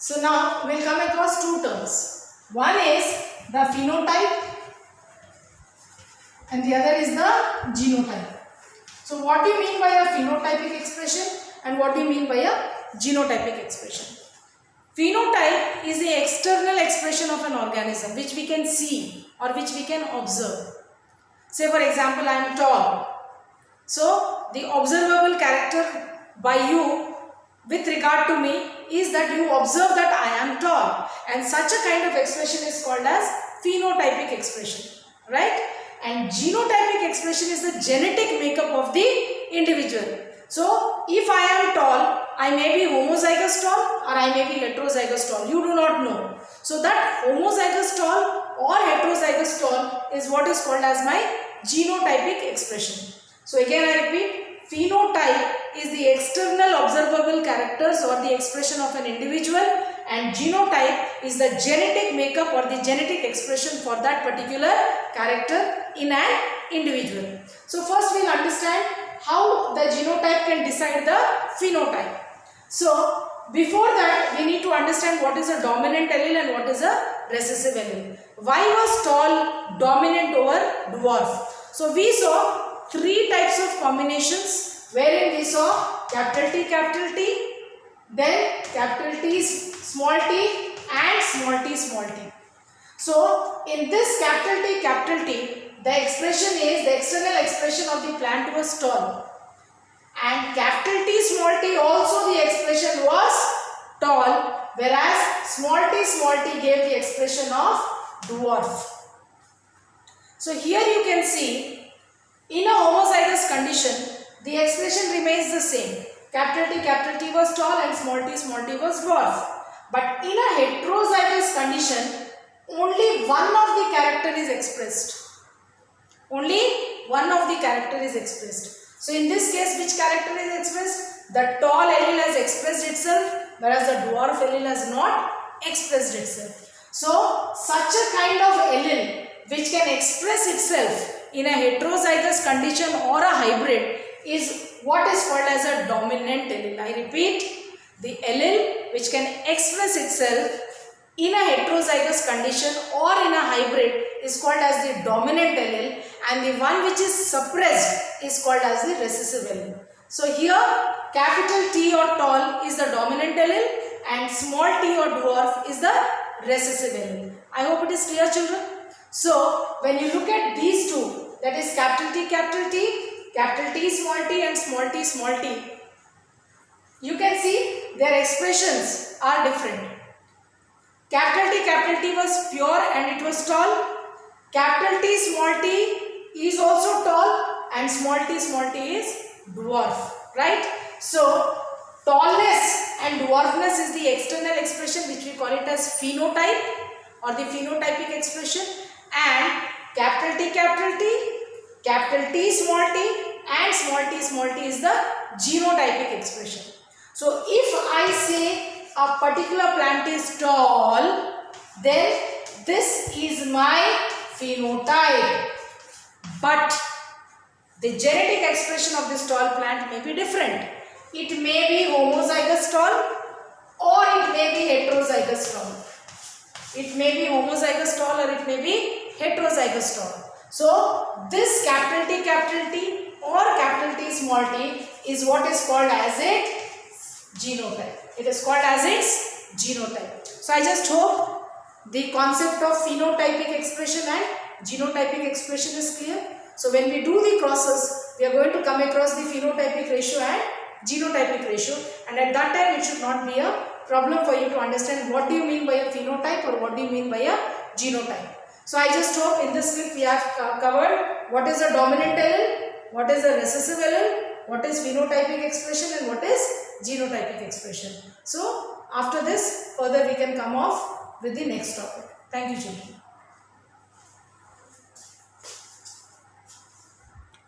So now we'll come across two terms. One is the phenotype and the other is the genotype. So what do you mean by a phenotypic expression and what do you mean by a genotypic expression? Phenotype is the external expression of an organism which we can see or which we can observe. Say for example, I am tall. So the observable character by you with regard to me is that you observe that I am tall, and such a kind of expression is called as phenotypic expression, right? And genotypic expression is the genetic makeup of the individual. So if I am tall, I may be homozygous tall or I may be heterozygous tall. You do not know. So that homozygous tall or heterozygous tall is what is called as my genotypic expression. So again I repeat, phenotype is the external observable characters or the expression of an individual, and genotype is the genetic makeup or the genetic expression for that particular character in an individual. So first we will understand how the genotype can decide the phenotype. So before that we need to understand what is a dominant allele and what is a recessive allele. Why was tall dominant over dwarf? So we saw three types of combinations wherein we saw capital T, then capital T small t and small t. So in this capital T, the expression is the external expression of the plant was tall, and capital T small t also the expression was tall, whereas small t gave the expression of dwarf. So here you can see in a homozygous condition the expression remains the same. Capital T was tall and small t was dwarf. But in a heterozygous condition, only one of the character is expressed. Only one of the character is expressed. So in this case, which character is expressed? The tall allele has expressed itself, whereas the dwarf allele has not expressed itself. So such a kind of allele which can express itself in a heterozygous condition or a hybrid is what is called as a dominant allele. I repeat, the allele which can express itself in a heterozygous condition or in a hybrid is called as the dominant allele, and the one which is suppressed is called as the recessive allele. So here capital T or tall is the dominant allele and small t or dwarf is the recessive allele. I hope it is clear, children. So when you look at these two, that is capital T, capital T and small t, you can see their expressions are different. Capital T was pure and it was tall. Capital T small t is also tall and small t is dwarf, right? So tallness and dwarfness is the external expression which we call it as phenotype or the phenotypic expression, and capital T small t and small t is the genotypic expression. So if I say a particular plant is tall, then this is my phenotype, but the genetic expression of this tall plant may be different. It may be homozygous tall or it may be heterozygous tall. It may be homozygous tall or it may be heterozygous tall. So this capital T or capital T small t is what is called as its genotype. It is called as its genotype. So I just hope the concept of phenotypic expression and genotypic expression is clear. So when we do the crosses, we are going to come across the phenotypic ratio and genotypic ratio, and at that time it should not be a problem for you to understand what do you mean by a phenotype or what do you mean by a genotype. So I just hope in this clip we have covered what is a dominant allele, what is a recessive allele, what is phenotypic expression and what is genotypic expression. So after this further we can come off with the next topic. Thank you, children.